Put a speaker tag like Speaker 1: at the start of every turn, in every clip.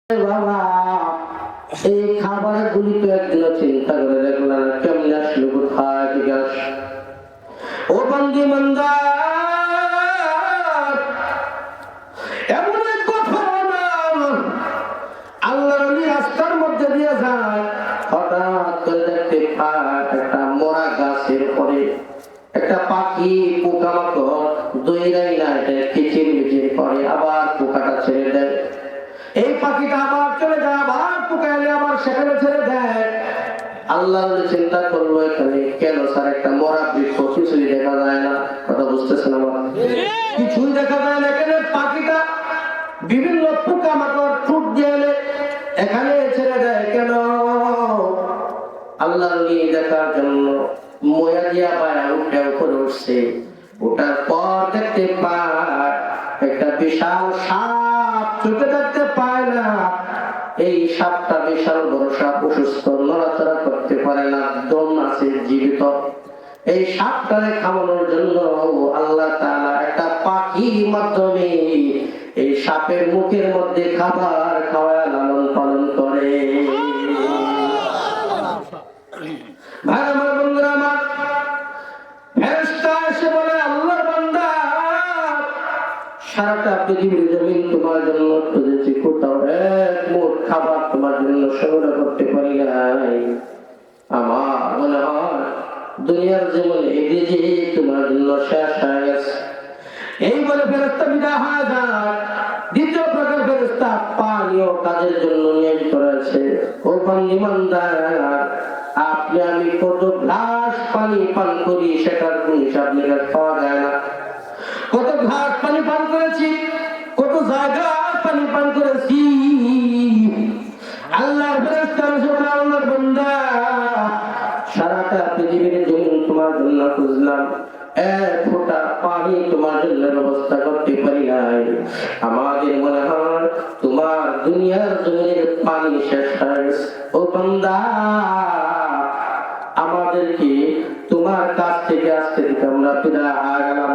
Speaker 1: বাবা এই খাবারের গুলি তো একদিনও চিন্তা করে দেখলাম কেমন আসলো, কোথায় থেকে আসলো। ও বন্দি মন্দার এমন এক কথা আল্লাহ রাস্তার মধ্যে দিয়ে যায়, হঠাৎ করে দেখতে পায় একটা মরা গাছের পরে একটা পাখি পোকামাকড় দইরাই না কিচির মিচির করে, আবার পোকাটা ছেড়ে দেয়। এই পাখিটা আবার চলে যায়, আবার পোকা এলে আবার সেখানে ছেড়ে দেয়। আল্লাহ চিন্তা করলো এখানে কেন স্যার একটা মরা বৃক্ষ, কিছুই দেখা যায় না। কথা বুঝতেছেন আমার? কিছুই দেখা যায় না। এখানে পাখিটা বিভিন্ন পোকামাকড় ঠুট দিয়ে এলে এখানে ছেড়ে দেয় কেন? আল্লাহ দেখার জন্য ময়া দিয়া পায় উঠে উপরে উঠছে। ওটার পর দেখতে পায় একটা বিশাল সাপ, চোখে দেখতে পায় না। এই সাপটা বিশাল বড় সাপ, অসুস্থ, নড়াচড়া করতে পারে না, দম আছে, জীবিত। এই সাপটারে খাওয়ানোর জন্য আল্লাহ তাআলা একটা পাখির মাধ্যমে এই সাপের মুখের মধ্যে খাবার খাওয়ায় লালন পালন করে। ভাই আমার, বন্ধুরা আমার, ফেরেশতা এসে বলে আল্লাহর বান্দা সারাটা পৃথিবীর জমিন তোমার জন্য খুঁজেছি, কোথাও এক মুঠ খাবার তোমার জন্য সংগ্রহ করতে পারি নাই। আমার মনে হয় দুনিয়ার জীবনে এই যে তোমার জন্য শেষ হয়ে গেছে। এই বলে ফেরেশতা বিদায় হয়ে যায়। দ্বিতীয় প্রকার ফেরেশতা পানীয় কাজের জন্য নিয়োজিত রয়েছে। ও বান্দা, আপনি আমি কত গ্লাস পানি পান করি সেটার কোন হিসাব নিকাশ পাওয়া যায় না। কত গ্লাস পানি পান করেছি, কত জায়গায় পানি পান করেছি। আল্লাহর ফেরেশতা বলে আল্লাহর বান্দা সারাটা পৃথিবীর জমিন তোমার জন্য খুঁজলাম, এক ফোঁটা পানি তোমার জন্য ব্যবস্থা করতে পারি নাই। আমাদের মনে হয় তোমার দুনিয়ার জমিনের পানি শেষ হয়ে গেছে। ও বান্দা, আমাদেরকে তোমার কাছ থেকে আজকে থেকে আমরা বিদায় হয়ে গেলাম।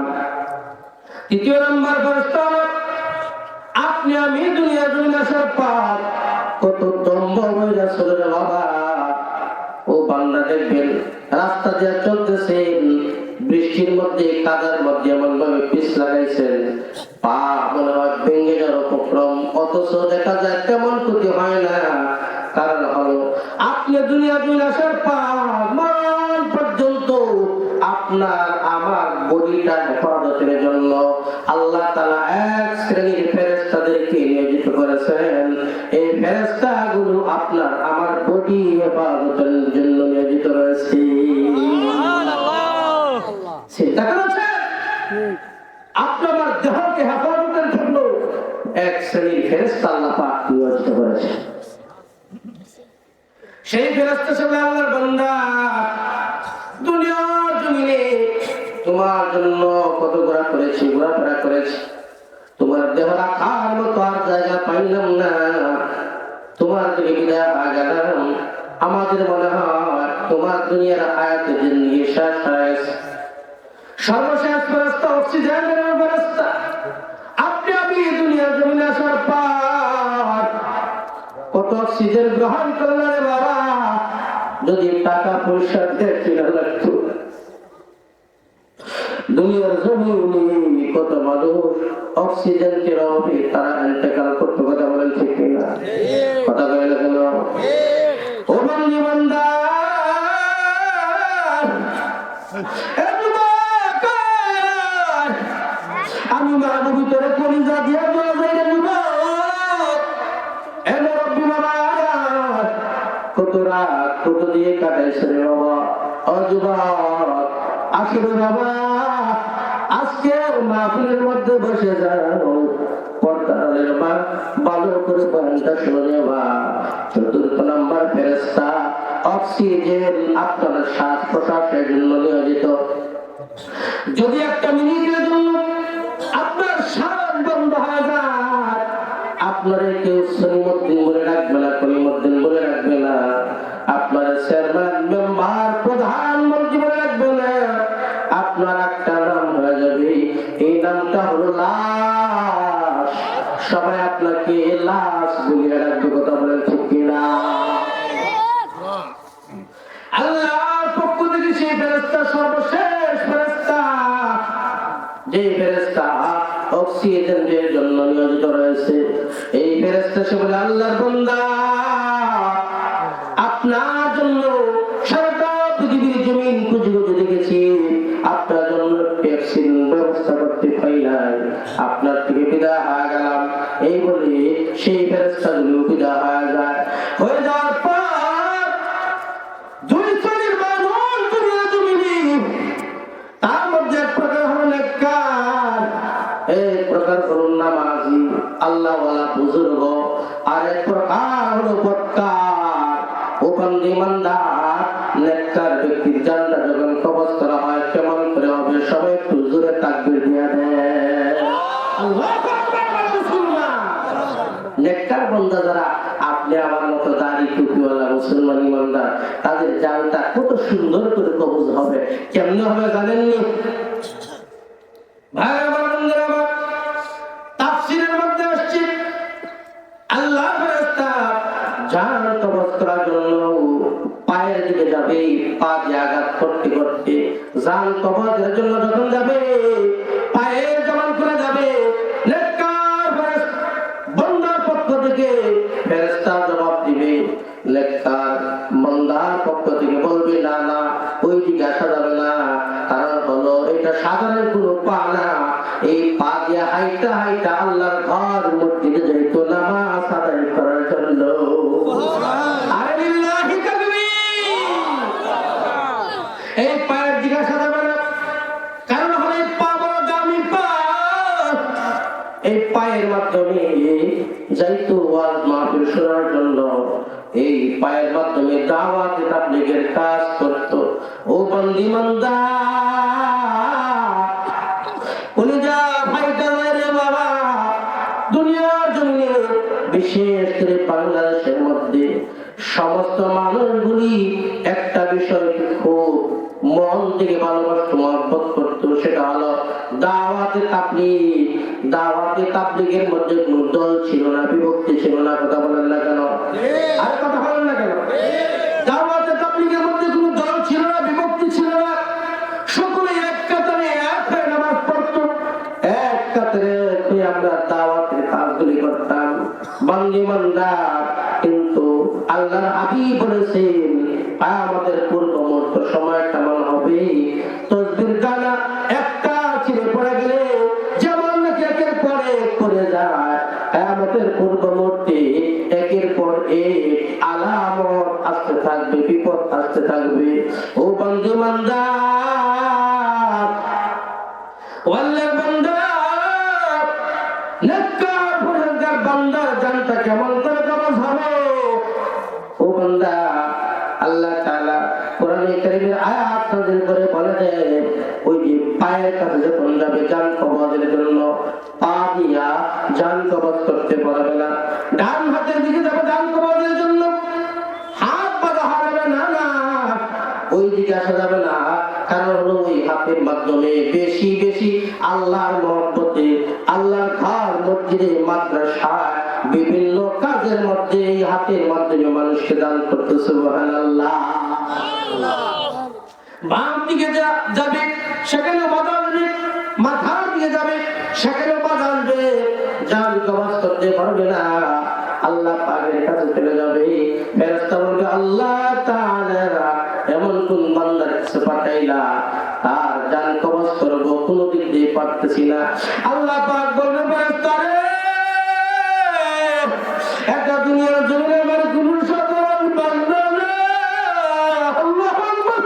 Speaker 1: তৃতীয় নম্বর প্রশ্ন, আপনি আমি দুনিয়ার জমিনে আসার পর কত দম্ভ হয়ে যাচ্ছে রে বাবা। ও বান্দা, দেখবেন রাস্তা দিয়ে চলতেছেন, বৃষ্টির মধ্যে কাদার মধ্যে এমন ভাবে পিছ লাগাইছেন, পা মনে হয় ভেঙে যাওয়ার উপক্রম, অথচ দেখা যায় তেমন ক্ষতি হয় না। কারণ হলো আপনি দুনিয়া জমিনে আসার পর মরণ পর্যন্ত আপনার আমার বডিটা হেফাজতের জন্য আল্লাহ তাআলা এক শ্রেণীর ফেরেশতাদেরকে নিয়োজিত করেছেন। এই ফেরেশতাগুলো আপনার আমার বডি হেফাজতের জন্য নিয়োজিত রয়েছে। চিন্তা করেছেন? আপনার দেহকে হেফাজতের জন্য এক শ্রেণীর ফেরেশতা আল্লাহ পাক নিয়োজিত করেছেন। সেই ফেরেশতা সব আল্লাহর বান্দা দুনিয়ার জমিনে তোমার জন্য কত ঘোরাফেরা করেছি, তোমার দেহ রাখার মতো আর জায়গা পাইলাম না, তোমার থেকে বিদায় হয়ে গেলাম। আমাদের মনে হয় তোমার দুনিয়ার হায়াতের জিন্দেগি শেষ হয়ে গেছে। সর্বশেষ ফেরেশতা অক্সিজেনের ফেরেশতা, আপনি আমি দুনিয়ার জমিনে আসার পর কত অক্সিজেন গ্রহণ করলেন বাবা। যদি টাকা পয়সা দিয়ে কিনা লাগতো, দুনিয়ার জমিনে কত মানুষ অক্সিজেনের অভাবে তারা ইন্তেকাল করতে। কথা বলেন ঠিক কিনা? কথা বলে না কেন? ও বন্ধু বান্দা, আমি মানব ভিতরে কলিজা দিয়ে কত রাত কত দিয়ে কাটাইছে রে বাবা। অযুবক, আসলে বাবা আজকের মাহফিলের মধ্যে বসে যাও, পর্দারের মা ভালো করে বয়ানটা শুনে বা। চতুর্থ নম্বর ফেরেশতা অক্সিজেন আপনার শ্বাস প্রশ্বাসের জন্য নিয়োজিত। যদি একটা মিনিটের জন্য আপনার শ্বাস বন্ধ হয়ে যায়, আপনার কেউ সলিমুদ্দিন বলে রাখবে না, কলিমুদ্দিন বলে রাখবে না, আপনার চেয়ারম্যান মেম্বার প্রধানমন্ত্রী বলে রাখবে না, আপনার একটা নাম হয়ে যাবে। এই নামটা হলো লাশ। সবাই আপনাকে লাশ বলে রাখবে। থাকবে, কথা বলেন ঠিক কিনা? আল্লাহর পক্ষ থেকে সেই ফেরেশতা সর্বশেষ ফেরেশতা, যে ফেরেশতা অক্সিজেনের জন্য নিয়োজিত রয়েছে, এই ফেরেশতা সে বলে, আল্লাহর বান্দা, আপনার জন্য সারাটা পৃথিবীর জমিন খুঁজে খুঁজে দেখেছি, আপনার জন্য ভ্যাকসিন ব্যবস্থা করতে পাই নাই, আপনার থেকে বিদায় হয়ে গেলাম। এই বলে সেই ফেরেশতাগুলো বিদায় হয়ে যাওয়ার পর দুই শ্রেণীর মানুষ দুনিয়া জমিনে, তার মধ্যে এক প্রকার হলো নেককার, এক প্রকার হলো নামাজি আল্লাহওয়ালা বুজুর্গ, আর এক প্রকার হলো বদকার ওখানে ইমানদার। নেককার ব্যক্তির জান্নাত যখন কবজ করা হয় কেমন করে হবে? সবাই একটু জোরে তাকবীর দিয়ে দেয়। আল্লাহু আকবার। মুসলমান নেককার বান্দা যারা, আপনি আমার মতো দাড়ি টুপিওয়ালা মুসলমান ইমানদার, তাদের জানটা কত সুন্দর করে কবজ হবে। কেমনে হবে জানেননি? ভাই আমার বন্ধুরা, আমার তাফসীরের মধ্যে আসছে আল্লাহ ফেরেশতা জান কবজ করার জন্য পায়ের দিকে যাবে, পা দিয়ে আঘাত করতে করতে জান কবজের জন্য যখন যাবে, পায়ের জমান করে যাবে, নেককার বান্দার পক্ষ থেকে ফেরেশতা জবাব দিবে, নেককার বান্দার পক্ষ থেকে বলবে, না না, ওই দিকে আসা যাবে না, কারণ হলো এটা সাধারণ কোনো পা না, এই পা দিয়ে হাইটা হাইটা আল্লাহর ঘর মসজিদে যাইতো নামাজ আদায় করার জন্য। আরে লিল্লাহি তাকবীর। এই পায়ের দিকে আসা যাবে না, কারণ হলো এই পা বড় দামি পা, এই পায়ের মাধ্যমে যাইতো ওয়াজ মাহফিল শোনার জন্য, এই পায়ের মাধ্যমে দাওয়াত তাবলীগের কাজ করত। ও বন্দি মান্দা উনি যা ভাইটা রে বাবা, দুনিয়ার জমিনে বিশেষ করে বাংলাদেশের মধ্যে সমস্ত মানুষগুলি একটা বিষয় খুব মন থেকে ভালোবাসতো, মহব্বত করতো, সেটা হলো দাওয়াতে তাবলীগ। দাওয়াতে তাবলীগের মধ্যে কোনো দল ছিল না, বিভক্তি ছিল না, কথা বলেন না কেন? আর কথা বলেন না কেন? দাওয়াতে তাবলীগের মধ্যে কোনো দল ছিল না, বিভক্তি ছিল না, সকলে এক কাতারে এক হয়ে নামাজ পড়তো, এক কাতারে হয়ে আমরা দাওয়াতের কাজগুলি করতাম বান্দি মান্দার। কিন্তু আল্লাহর হাবিব বলেছেন আমাদের পূর্ব মুহূর্ত সময় কেমন হবে? তসবির দানা একটা ছিঁড়ে পড়ে গেলে যেমন নাকি একের পর এক করে যায়, আমাদের পূর্ব মুহূর্তে একের পর এক আলামত আসতে থাকবে, বিপদ আসতে থাকবে। ও বন্ধু মান্দার, আল্লাহর বান্দা, নেককার পরহেজগার বান্দার জানটা কেমন করে কবজ হবে? ও বান্দা, আল্লাহ তাআলা কোরআনে কারীমের আয়াত নাযিল করে বলে দেন, ওই যে পায়ের কাছে যখন যাবে জান কবজের জন্য, পা দিয়া জান কবজ করতে পারবে না। ডান হাতের দিকে যাবে জান কবজের জন্য, হাত বাঁধা হবে না, না ওই দিকে আসা যাবে না, কারণ হলো ওই হাতের মাধ্যমে বেশি বেশি আল্লাহর মহব্বতে, আল্লাহর ঘর মসজিদে মাদ্রাসায় বিভিন্ন কাজের মধ্যে এই হাতের মাধ্যমে মানুষকে দান করতে। সুবহানাল্লাহ। বাম দিকে যাবে সেখানে বাধা আসবে, মাথার দিকে যাবে সেখানে বাধা আসবে, জান কবজ করতে পারবে না, আল্লাহ পাকের কাছে চলে যাবে। ফেরেশতা বলবে, আল্লাহ তাআলা এমন কোন বান্দার কাছে পাঠাইলা তার জান কবজ করব, কোনদিন দিয়ে পারতেছি না। আল্লাহ পাক বলবে, ফেরেশতা রে, একটা দুনিয়ার জমিনে আমার কোন সাধারণ বান্দা না, আল্লাহু আকবার,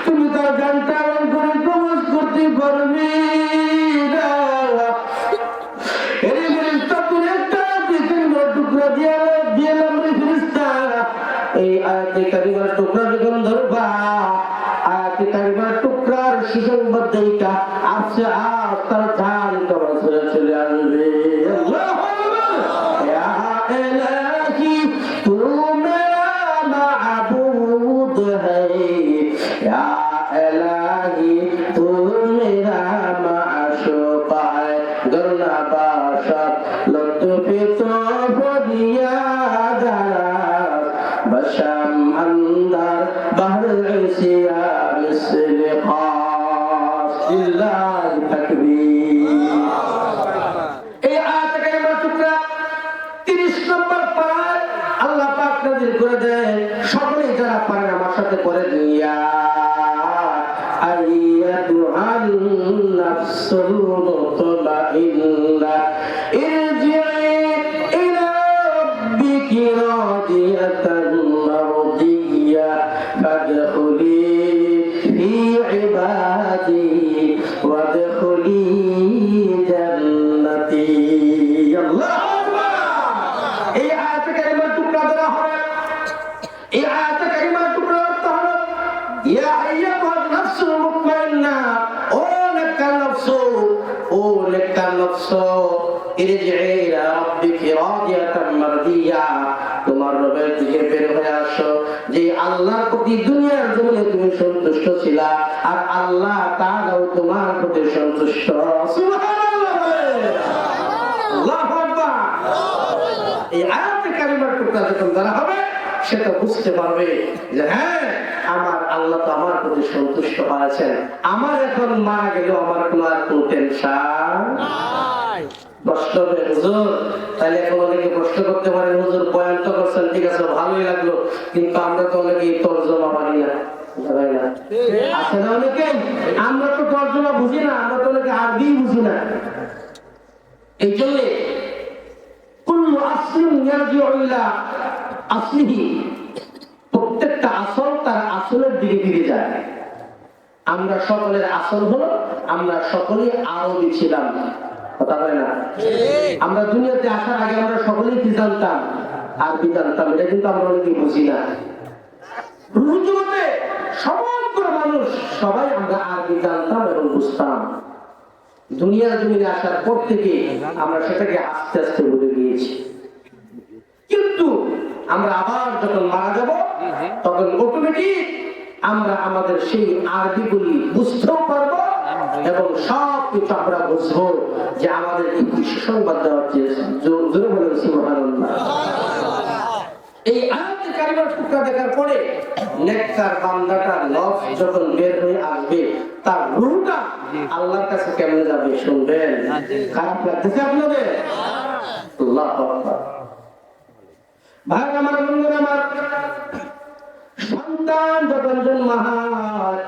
Speaker 1: তুমি তার জানটা এমন করে কবজ করতে পারবি না। এর ফেরেশতা তুমি একটা দিকের টুকরা দিলাম রে ফেরেশতা, এই আয়াতে কারিমার টুকরা যখন ধরবা, আয়াতে কারিমার টুকরার সুসংবাদ এইটা আসছে, আর তার জান কবজ হয়ে চলে আসবে। আল্লাহু আকবার। ইয়া ইলাহি তু মেরা মাবুদ হ্যায়, ইয়া ইলাহি তু মেরা মাশুক হ্যায়, গরনা বাশাত লুৎফে তো 20 নম্বর পারায় আল্লাহ পাক নাযিল করে দেয়, সকলেই যারা পারেন আমার সাথে করে দিয়া আইয়াতুহান নাফসুল মুতমাইন্না ইরজি'i ইলা রাব্বিকি রাদিয়াতান মারদিয়্যা ফাদখুলি ফি ইবাদি ওয়াদখুলি জান্নাতি। আল্লাহু আকবার। এই আয়াতে কারিমার টুকরা ধরা হবে, এই আয়াতে কারিমার টুকরা ধরতে হবে। ইয়া আইয়াতুহান নাফসুল মুতমাইন্না, ও নেককার নফস, ও নেককার নফস, ইরজি'i ইলা রাব্বিকি রাদিয়াতান মারদিয়্যা, তোমার রবের দিকে বের হয়ে আসো, যে আল্লাহর প্রতি দুনিয়ার জমিনে তুমি সন্তুষ্ট ছিলা, আর আল্লাহ তাআলাও তোমার প্রতি সন্তুষ্ট। সুবহানাল্লাহ, আল্লাহু আকবার। এই আয়াতে কারিমার টুকরা যখন ধরা হবে, সেটা বুঝতে পারবে যে হ্যাঁ, আমার আল্লাহ তো আমার প্রতি সন্তুষ্ট হয়েছেন, আমার এখন মারা গেলেও আমার কোনো আর কোনো টেনশন নাই। কষ্ট হবে হুজুর, তাহলে এখন অনেকে কষ্ট করতে পারেন, হুজুর বয়ান তো করছেন, ঠিক আছে ভালোই লাগলো, কিন্তু আমরা তো অনেকে তর্জমা পারি না, আছে না অনেকে, আমরা তো তর্জমা বুঝি না, আমরা তো অনেকে আরবি বুঝি না। এই জন্য কুল্লু আসলিন ইয়ারজিউ ইলা আসলিহি, প্রত্যেকটা আসল তার আসলের দিকে ফিরে যায়। আমরা সকলের আসল হলো আমরা সকলেই আরবি ছিলাম, কথা বলে না? আমরা দুনিয়াতে আসার আগে আমরা সকলেই কি জানতাম? আরবি জানতাম, এটা কিন্তু আমরা অনেকেই বুঝি না। রুজুতে সমগ্র মানুষ সবাই আমরা আরবি জানতাম এবং বুঝতাম। দুনিয়ার জমিনে আসার পর থেকে আমরা সেটাকে আস্তে আস্তে ভুলে গিয়েছি। কিন্তু আমরা আবার যখন মারা যাব, তখন অটোমেটিক আমরা আমাদের সেই আরবিগুলি বুঝতেও পারবো এবং সব কিছু আমরা বুঝবো যে আমাদের এই সুসংবাদ দেওয়া হচ্ছে। জোরে বলেন সুবহানাল্লাহ। এই আয়াতে কারিমার টুকরা দেখার পরে নেককার বান্দাটার নফস যখন বের হয়ে আসবে, তার রূহটা আল্লাহর কাছে কেমনে যাবে শুনবেন। খারাপ লাগতেছে আপনাদের? আল্লাহু আকবার। ভাই আমার, বন্ধুরা আমার, সন্তান যখন জন্ম হয়,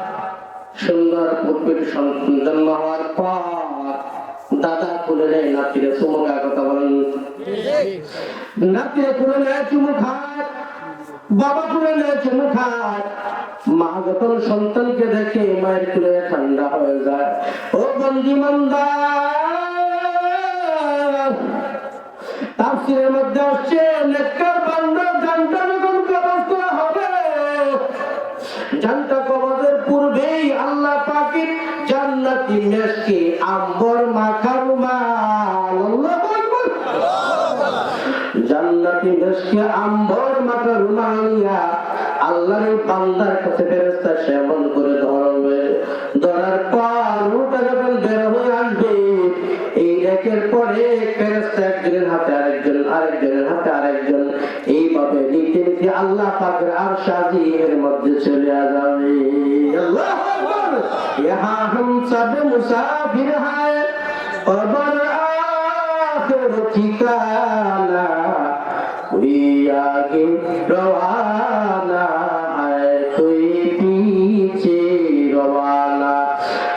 Speaker 1: সুন্দর পুত্রের সন্তান জন্ম হওয়ার পর দাদা খুলে নেয় নাতিরে চুমু খায়, কথা বলেন, নাতিরে খুলে নেয় চুমু খায়, বাবা খুলে নেয় চুমু খায়। মা যখন সন্তানকে দেখে মায়ের খুলে ঠান্ডা হয়ে যায়। ও বন্দি মন্দা, তাফসীরের মধ্যে আসছে নেককার বান্দার জানটা যখন কবজ করা হবে, জানটা কবজের পূর্বেই আল্লাহ পাকের জান্নাতি মেশকে আম্বর মাখা রুমাল, আল্লাহু আকবার, জান্নাতি মেশকে আম্বর মাখা রুমাল নিয়া আল্লাহর বান্দার কাছে ফেরেশতা সেবন করে ধরবে। ধরার পর রূহটা যখন বের হয়ে আসবে, এই একের পর এক ফেরেশতা একজনের হাতে আরেকজন, আরেকজনের হাতে আরেকজন, এইভাবে নিতে নিতে আল্লাহ পাকের আরশ আজিমের মধ্যে চলে যাবে। আল্লাহু আকবার। ইহা হাম সব মুসাফির হায় কবর আখির ঠিকানা, कोई आगे रवाना है कोई पीछे रवाना,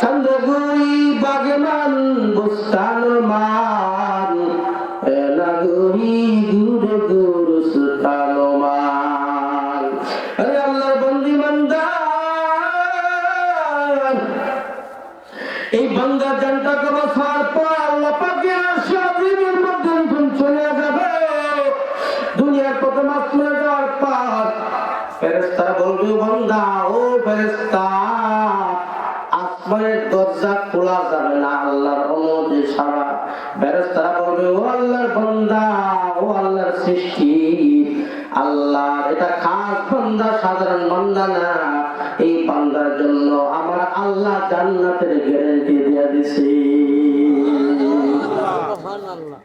Speaker 1: चंदगुई बागमान बुस्तान मान, लगुई गुर गुर सुतान मान। अरे अल्लाह बंदी बंदा, এই বান্দা জানটা কবজ হওয়ার পর আল্লাহ পাকের আরশ আজিমের মধ্যে চলে যাবে। দুনিয়ার প্রথম আসমানে যাওয়ার পর ফেরেশতারা বলবে, বান্দা ও ফেরেশতা, আসমানের দরজা খোলা যাবে না আল্লাহর অনুমতি ছাড়া। ফেরেশতারা বলবে, ও আল্লাহর বান্দা, ও আল্লাহর সৃষ্টি, আল্লাহ এটা খাস বান্দা, সাধারণ বান্দা না, এই বান্দার জন্য আমার আল্লাহ জান্নাতের গ্যারান্টি দিয়ে দিয়েছে। সুবহানাল্লাহ,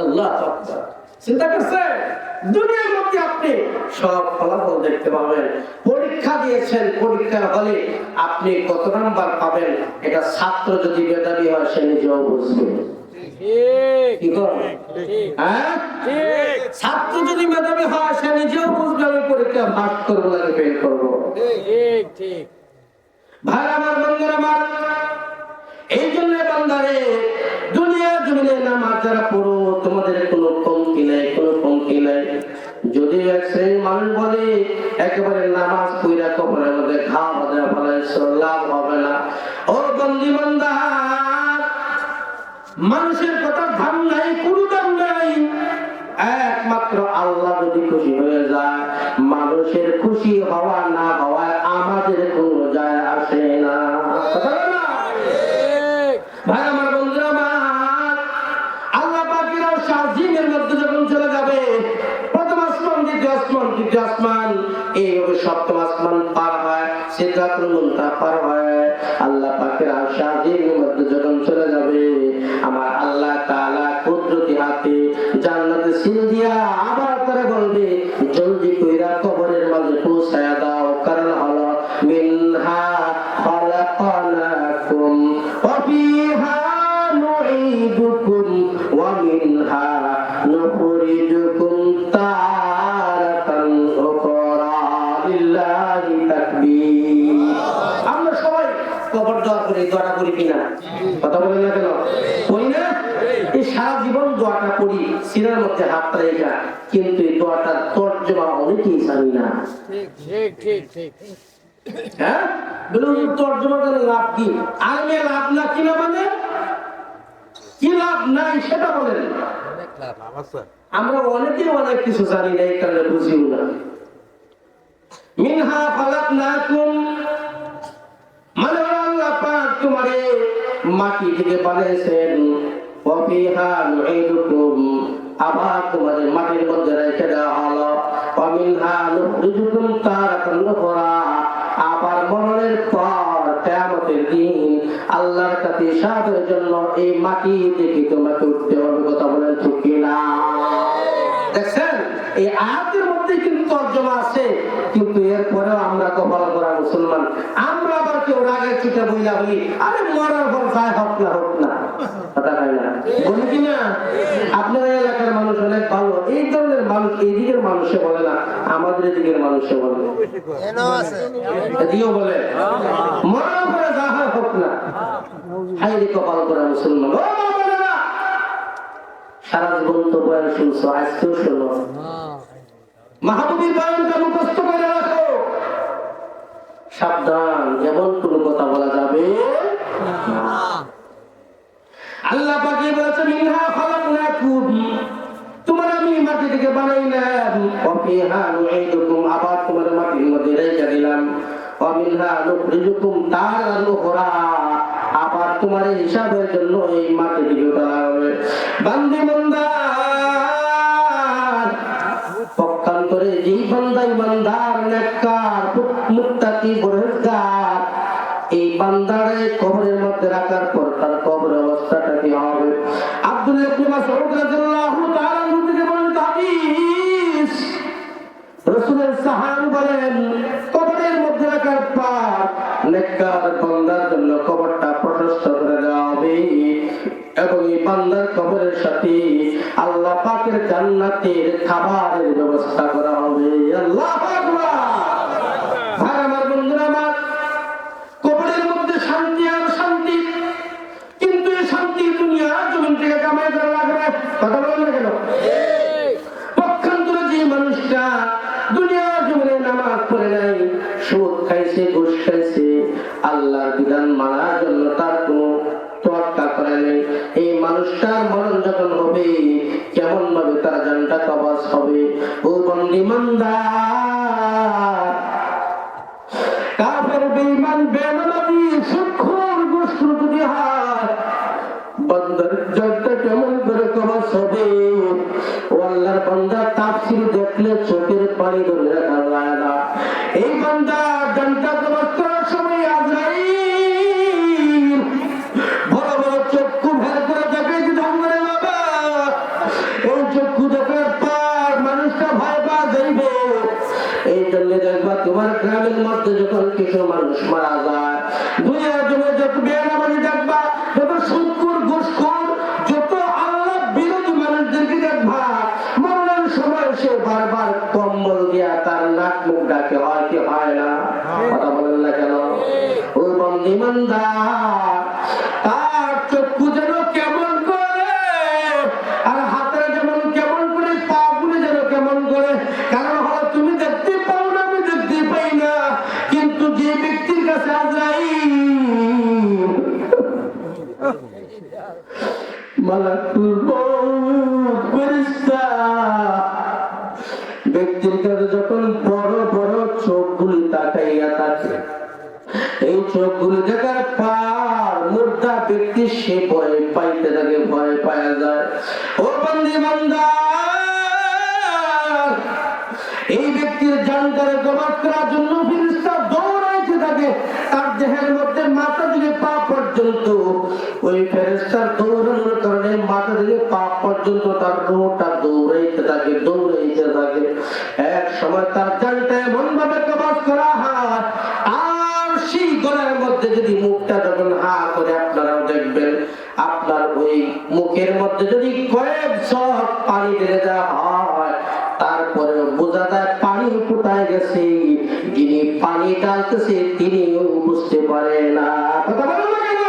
Speaker 1: আল্লাহু আকবার। চিন্তা করছে দুনিয়ার মধ্যে আপনি সব ফলাফল দেখতে পাবেন। পরীক্ষা দিয়েছেন, পরীক্ষার হলে আপনি কত নাম্বার পাবেন এটা ছাত্র যদি মেধাবী হয় সে নিজেও বুঝবে। ছাত্র যদি মেধাবী হয় সে নিজেও বুঝবে আমি পরীক্ষা পাস করবো নাকি ফেল করবো।
Speaker 2: ঠিক ঠিক
Speaker 1: ভাই আমার, বন্ধুরা আমার, এই জন্য বান্দারে দুনিয়া জমিনে নামাজ যারা পড়ো তোমাদের কোনো কমতি নাই, কোনো কমতি নাই। যদি এক শ্রেণীর মানুষ বলে একেবারে নামাজ পড়া কবরের মধ্যে ঘা বাঁধা ফেলাইছো, লাভ হবে না। ও বন্দী বান্দা, মানুষের কথা দাম নাই, কোনো দাম নাই। একমাত্র আল্লাহ যদি খুশি হয়ে যায়, মানুষের খুশি হওয়া না হওয়ায় আমাদের কোনো যায় আসে না। কথা বলে না? ভাই আমার, বন্ধুরা আমার, আল্লাহ পাকের শাহজিমের মধ্যে যখন চলে যাবে, প্রথম আসমান, দ্বিতীয় আসমান, তৃতীয় আসমান, এইভাবে সপ্তম আসমান পার হয়, সিদরাতুল মুনতাহা পার হয়। আল্লাহ পাকের শাহজিমের মধ্যে যখন চলে যাবে, আমার আল্লাহ তাআলা কুদরতি হাতে জান্নাতে সিল দিয়া আবার করে বলবে, জলদি কইরা কবরের মাঝে পৌঁছায়া দাও, কারণ হলো মিনহা খালাকনাকুম ওয়া ফিহা নুঈদুকুম ওয়া মিনহা নুখরিজুকুম তারাতান উখরা। লিল্লাহি তাকবীর। আমরা সবাই কবর দোয়া করি, দোয়াটা করি কিনা? কথা বলেন না কেন? করি না? এই সারা জীবন দোয়াটা করি, সিনার মধ্যে হাত রেখা, কিন্তু এই দোয়াটার তর্জমা অনেকেই জানি না।
Speaker 2: ঠিক ঠিক ঠিক
Speaker 1: হ্যাঁ, বলুন তর্জমা করে লাভ কি? আলমে লাভ না কিনা, মানে কি লাভ নাই সেটা বলেন।
Speaker 2: অনেক লাভ আছে।
Speaker 1: আমরা অনেকেই অনেক কিছু জানি না, এই কারণে বুঝিও না। মিনহা খালাকনাকুম মানে আল্লাহ পাক তোমারে মাটি থেকে বানিয়েছেন, ওয়া ফিহা নুঈদুকুম আবার তোমারে মাটির মধ্যে রেখে দেওয়া হলো, ওয়া মিনহা নুখরিজুকুম তারাতান উখরা আবার মরণের পর কিয়ামতের দিন আল্লাহর কাছে হিসাবের জন্য এই মাটি থেকে তোমাকে উঠতে হবে। কথা বলেন ঠিক কিনা? দেখছেন, এই আয়াতের মধ্যে কিন্তু তর্জমা আছে, কিন্তু এরপরেও আমরা কপাল করা মুসলমান, আমরা আবার কেউ রাগের ছুটে বইলা বলি, আরে মরার পর যাই হোক না হোক না, কথা হয় না, বলি কিনা? আপনার এলাকার মানুষ অনেক ভালো, এই ধরনের মানুষ এই দিকের মানুষে বলে না, আমাদের এদিকের মানুষে বলে, এদিকেও বলে মরার পরে যা হয় হোক না। হাইরে কপাল করা মুসলমান। ও বাবারা, সারা জীবন তো বয়ান শুনছো, আজকেও শোনো, মাহবুবের বয়ানটা মুখস্থ করে রাখো। সাবধান, এমন কোনো কথা বলা যাবে না। আল্লাহ পাক বলেছেন, মিনহা খালাকনাকুম তোমার আমি মাটি থেকে বানাইলাম, ওয়া ফিহা নুঈদুকুম আবার তোমার মাটির মধ্যে রেখে দিলাম, ওয়া মিনহা নুখরিজুকুম তারাতান উখরা আবার তোমার হিসাবের জন্য এই মাটি থেকে উঠানো হবে। বান্দী বান্দা, পক্ষান্তরে যেই বান্দা ইমানদার, নেককার, মুত্তাকি, পরহেজগার, এই বান্দারে কবরের মধ্যে রাখার পর তার কবরের অবস্থাটা কি হবে? আব্দুল্লাহ ইবনে মাসউদ রাদিয়াল্লাহু তাআলা থেকে বর্ণিত হাদিস, রাসূলের সাহাবী বলেন, কবরের মধ্যে রাখার পর নেককার বান্দার জন্য কবরটা প্রশস্ত করে দেওয়া হবে এবং এই বান্দার কবরের সাথে আল্লাহ পাকের জান্নাতের খাবারের ব্যবস্থা করা হবে। আল্লাহু আকবার। ভাই আমার, বন্ধুরা আমার, কবরের মধ্যে শান্তি আর শান্তি, কিন্তু এই শান্তি দুনিয়া জমিন থেকে কামাই করা লাগবে। কথা বলেন না কেন? পক্ষান্তরে যে মানুষটা দুনিয়া জমিনে নামাজ পড়ে নাই, সুদ খাইছে, ঘুষ খাইছে, আল্লাহর বিধান মানার জন্য তার কোনো তোয়াক্কা করে নাই, এই মানুষটার মরণ যখন হবে, কেমন ভাবে তার জানটা কবজ হবে? ও বন্দী ইমানদার, কাফের, বেঈমান, বেনামাজি, সুদখোর, ঘুষখোর যদি হয়, বান্দার জানটা কেমন করে কবজ হবে? ও আল্লাহর বান্দা, তাফসীর দেখলে চোখের পানি ধরে রাখা যায় না। এই বান্দা জানটা কবজ করার সময় আজরাইল বড় বড় চক্ষু ভের করে দেখে যে ধাঙ্গরে বাবা, এই চক্ষু দেখার পর মানুষটা ভয় পা যাইবে। এই জন্য দেখবা তোমার গ্রামের মধ্যে যখন কিছু মানুষ মারা যায়, দুনিয়ার জন্য যত বেনামাজি দেখবা, যত সুদখোর, ঘুষখোর, যত আল্লাহ বিরোধী মানুষদেরকে দেখবা, মরণের সময় সে বারবার কম্বল দিয়া তার নাক মুখ ডাকে, হয় কি হয় না? কথা বলেন না কেন? ও বন্দী ইমানদার, তার চক্ষু যেন কেমন করে, আর হাতের যেমন কেমন করে, পা গুলি যেন কেমন করে। কারণ হলো তুমি দেখতে পাও না, আমি দেখতে পাই না, কিন্তু যে ব্যক্তির কাছে আজরাইল মালাকুল মউত ফেরেশতা ব্যক্তির কাছে যখন বড় বড় চোখগুলি তাকাইয়া থাকে, এই চোখগুলি দেখার পর মুর্দা ব্যক্তি সে ভয় পাইতে থাকে, ভয় পাওয়া যায়। ও বন্দী বান্দার, এই ব্যক্তির জানটারে কবজ করার জন্য ফেরেশতা দৌড়াইতে থাকে। তার দেহের মধ্যে মাথা থেকে পা পর্যন্ত ওই ফেরেশতার দৌড়ানোর কারণে মাথা থেকে পা পর্যন্ত তার রূহটা দৌড়াইতে থাকে, দৌড়াইতে থাকে। এক সময় তার জানটা এমন ভাবে কবজ করা হয়, আর সেই গলার মধ্যে যদি মুখটা যখন হা করে আপনারাও দেখবেন, আপনার ওই মুখের মধ্যে যদি কয়েক চক পানি ঢেলে দেওয়া হয়, তারপরে বোঝা যায় পানি কোথায় গেছে। যিনি পানি ডালতেছে তিনিও বুঝতে পারে না। কথা বলেন না কেন?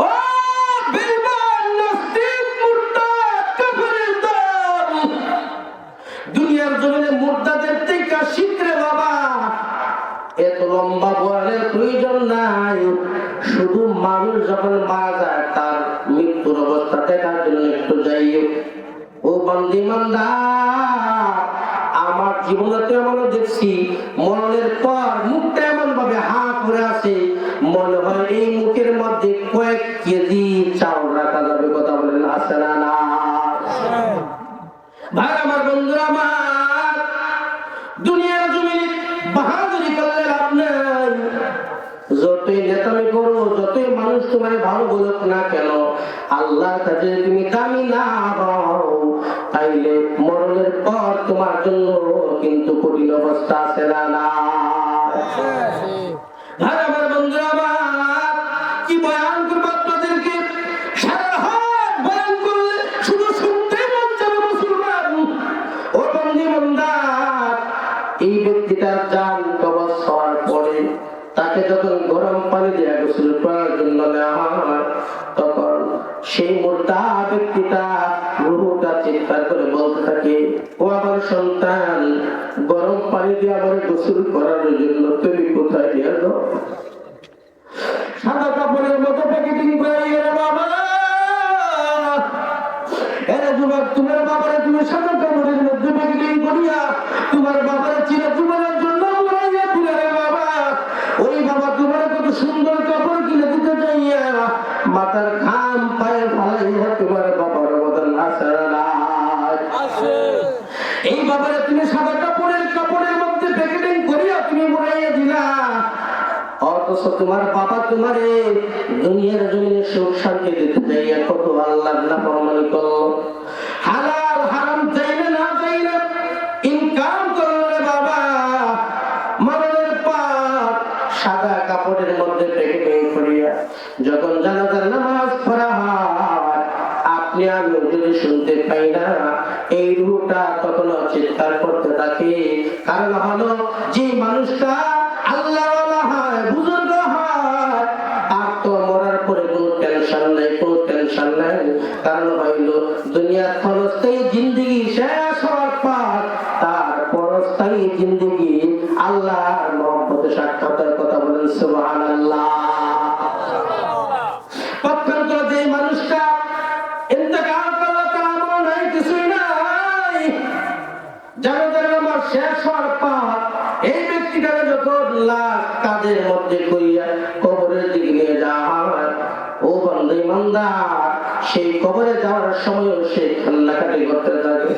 Speaker 1: ও বেঈমান, নাস্তিক, মুরতাদ, কাফেরের দল, দুনিয়ার জমিনে মুরতাদের থেকে শিখরে বাবা। এত লম্বা বয়ানের প্রয়োজন নাই, শুধু মানুষ যখন মারা যায় তার মৃত্যুর অবস্থা দেখার জন্য একটু যাইও। ও বন্দী ইমানদার, আমার জীবনে তো এমন দেখছি, মরণের পর মুখটা এমন ভাবে হা করে আছে, মনে হয় এই মুখের মধ্যে কয়েক কেজি চাউল রাখা যাবে। কথা বলেন আছে না? না ভাই আমার, বন্ধুরা আমার, দুনিয়ার জমিনে বাহাদুরি করলে লাভ নাই। যতই নেতামি করো, যতই মানুষ তোমার ভালো বলুক না কেন, আল্লাহর কাছে তুমি দামি না হও, তাইলে মরণের পর তোমার জন্য কিন্তু কঠিন অবস্থা আছে না? না ভাই আমার, বন্ধুরা আমার, কি বয়ান করবো আপনাদেরকে? সারা রাত বয়ান করলে শুধু শুনতে মন যাবে মুসলমান। ও বন্দী বান্দার, এই ব্যক্তিটার জান কবজ হওয়ার পরে তাকে যখন গরম পানি দিয়ে গোসল করার জন্য নেওয়া হয়, তখন সেই মুর্দা ব্যক্তিটা রূহটা চিৎকার করে বলতে থাকে, ও আমার সন্তান, গরম পানি দিয়ে আমার গোসল করার জন্য তুমি কোথায় গেল? সাদা কাপড়ের মতো প্যাকেটিং করে গেলে বাবা। এরা যুবক, তোমার বাবারে তুমি সাদা কাপড়ের মধ্যে প্যাকেটিং করিয়া তোমার বাবারে চির জীবনের জন্য উড়াইয়া দিলে রে বাবা। ওই বাবা তোমার কত সুন্দর কাপড় কিনে দিতে চাইয়া মাথার ঘাম পায়ে ফালাইয়া তোমার বাবার মতন আসার আছে। এই বাবারে তুমি সাদা কাপড়ের মধ্যে প্যাকেটিং করিয়া তুমি উড়াইয়া দিলা, অথচ তোমার বাবা তোমারে দুনিয়ার জমিনে সুখ শান্তি দিতে চাইয়া কত আল্লাহর নাফরমানি করলো, হালাল হারাম চাইলে না চাইলে ইনকাম করলো রে বাবা। মরণের পর সাদা কাপড়ের মধ্যে প্যাকেটিং করিয়া যখন জানাজার নামাজ পড়া হয়, আপনি আমি যদি শুনতে পাই না, এই রূহটা তখনও চিৎকার করতে থাকে। কারণ হলো যে মানুষটা আল্লাহ হয়, বুজুর্গ হয়, আর তো মরার পরে কোনো টেনশন নাই, কোনো টেনশন নাই। কারণ হইল দুনিয়ার ক্ষণস্থায়ী জিন্দগি শেষ হওয়ার পর তার পরস্থায়ী জিন্দগি আল্লাহর মহব্বতে সাক্ষাতের। কথা বলেন সুবহানাল্লাহ। পক্ষান্তরে যে মানুষটা ইন্তেকাল করলো, তার আমল নাই, কিছুই নাই। জানাজার নামাজ শেষ হওয়ার পর এই ব্যক্তিটাকে যখন লাশ কাঁধের মধ্যে করিয়া কবরের দিকে নিয়ে যাওয়া হয়, ও বন্দী ইমানদার, সেই কবরে যাওয়ার সময় সে কান্নাকাটি করতে থাকে,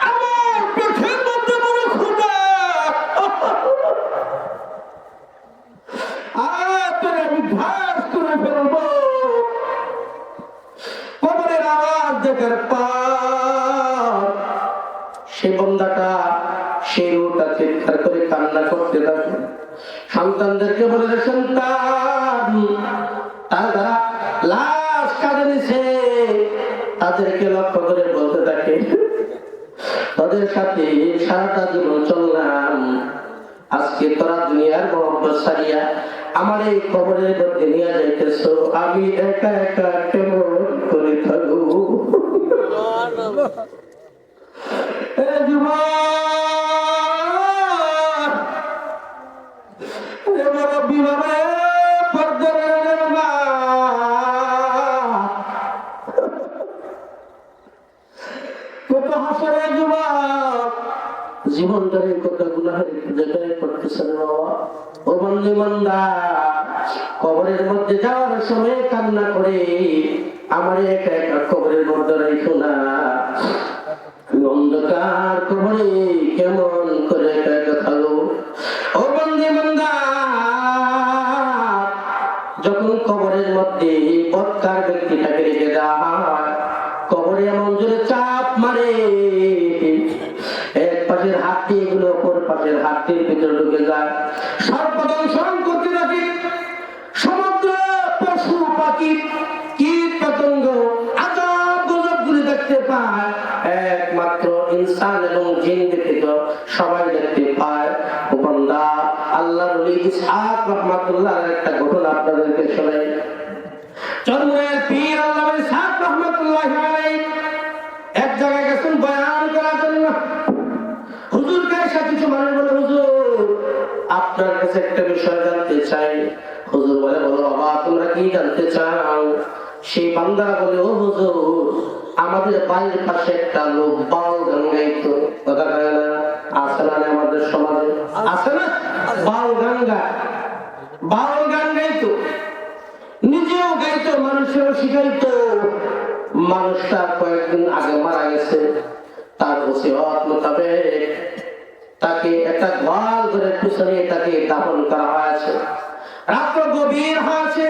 Speaker 1: আমার পেটের মধ্যে বড় ক্ষুধা, আমি ঘাস করে ফেলবো। কবরের আওয়াজ দেখার পর সে বন্দাটা সেই রূহটা চিৎকার করে কান্না করতে থাকে। সন্তানদেরকে বলে, সন্তান, তার দ্বারা তাদেরকে লক্ষ্য করে বলতে থাকে, তাদের সাথে সারাটা জীবন চললাম, আজকে তোরা দুনিয়ার মহব্বত ছাড়িয়া আমার এই কবরের মধ্যে নিয়ে যাইতেছ, আমি একা একা কেমন করে থাকবো? জীবনটারে কত গুনাহের জায়গায় করতেছেন বাবা। ও বন্ধু বান্দা, কবরের মধ্যে যাওয়ার সময় কান্না করে আমার একা একা কবরের মধ্যে রাখো না, অন্ধকার কবরে কেমন করে একা একা থাকো। ও বন্ধু বান্দা, যখন কবরের মধ্যে বৎকার ব্যক্তিটাকে রেখে দেওয়া হয়, কবরে এমন জোরে চাপ মারে, এক পাশের হাতটি এগুলো অপর পাশের হাতটির ভিতরে ঢুকে যায়, সর্বদংশন করতে থাকে। সমুদ্র পশু পাখি কীট পতঙ্গ আজব গজব গুলি দেখতে পায়, একমাত্র ইনসান এবং জিন ব্যতীত সবাই দেখতে পায়। ও বান্দা, আল্লাহর ওলি ইসহাক রাহমাতুল্লাহর একটা ঘটনা আপনাদেরকে শোনাই। চরমুনের পীর আল্লামা ইসহাক রাহমাতুল্লাহি আলাইহি এক জায়গায় গেছেন বয়ান করার জন্য। হুজুর কাছে কিছু মানুষ বলে, হুজুর আপনার কাছে একটা বিষয় জানতে চাই। হুজুর বলে, বলো বাবা, তোমরা কি জানতে চাও? সেই বান্দারা বলে, ও হুজুর, আমাদের বাড়ির পাশে একটা লোক বাউল গান গাইতো, কথা কয় না? আছে না আমাদের সমাজে? আছে না? বাউল গান গায়, বাউল গান গাইতো, নিজেও গাইতো, মানুষেও শিখাইতো। মানুষটা কয়েকদিন আগে মারা গেছে, তার ওসিয়ত মোতাবেক তাকে একটা গোয়াল ঘরে পিছনে তাকে দাফন করা হয়েছে। রাত্র গভীর হয়েছে,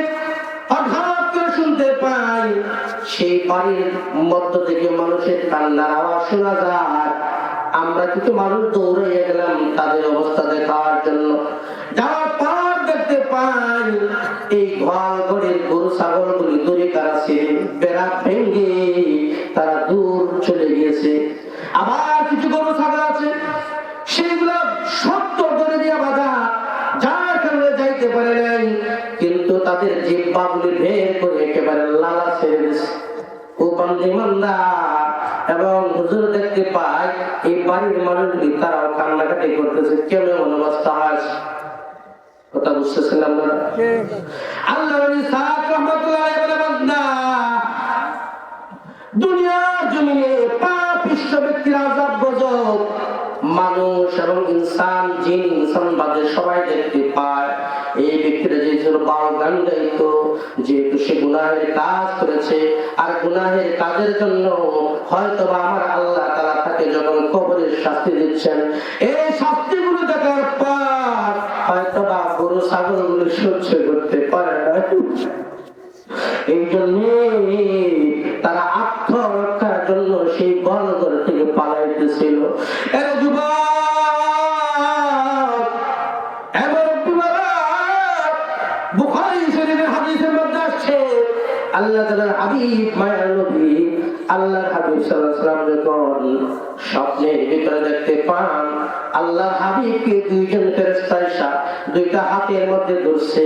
Speaker 1: হঠাৎ করে শুনতে পাই সেই বাড়ির মধ্য থেকে মানুষের কান্নার আওয়াজ শোনা যায়। আমরা কিছু মানুষ দৌড়াইয়া গেলাম তাদের অবস্থা দেখার জন্য। যাওয়ার পর দেখতে পাই এই গোয়াল ঘরের গরু ছাগল গুলি দড়ি কাছে বেড়া ভেঙে তারা দূর চলে গিয়েছে। আবার কিছু গরু ছাগল আছে, সেগুলো শক্ত করে দিয়ে বাঁধা, যার কারণে যাইতে পারে নাই, কিন্তু তাদের জিহ্বাগুলি বের করে একেবারে লালা ছেড়ে দিয়েছে। ও বান্দে বান্দা, এবং হুজুর দেখতে পায় এই বাড়ির মানুষগুলি তারাও কান্নাকাটি করতেছে, কেন এমন অবস্থা হয়? কথা বুঝতেছেন আপনারা? আল্লাহ ইসহাক রাহমাতুল্লাহ আলাইহি বলে, বান্দা, দুনিয়ার জমিনে পাপিষ্ঠ ব্যক্তির আযাব গজব মানুষ এবং ইনসান, জিন ইনসান বাদে সবাই দেখতে পায়। এই ব্যক্তিরা যে বাউল গান গাইতো, যেহেতু সে গুনাহের কাজ করেছে, আর গুনাহের কাজের জন্য হয়তো বা আমার আল্লাহ তাআলা তাকে যখন কবরের শাস্তি দিচ্ছেন, এই শাস্তিগুলো দেখার পর হয়তো বা গরু ছাগলগুলো সহ্য করতে পারে না। এই জন্য তারা আত্মরক্ষার জন্য সেই বনঘর থেকে পালাইতেছিল। বুখারী শরীফের হাদিসের মধ্যে আসছে, আল্লাহ তাআলার হাবিব মায়ার নবী আল্লাহর হাবিব সাল্লাল্লাহু আলাইহি ওয়াসাল্লাম যখন স্বপ্নের ভিতরে দেখতে পান আল্লাহর হাবিবকে দুইজন ফেরেশতা এসে দুইটা হাতের মধ্যে ধরছে।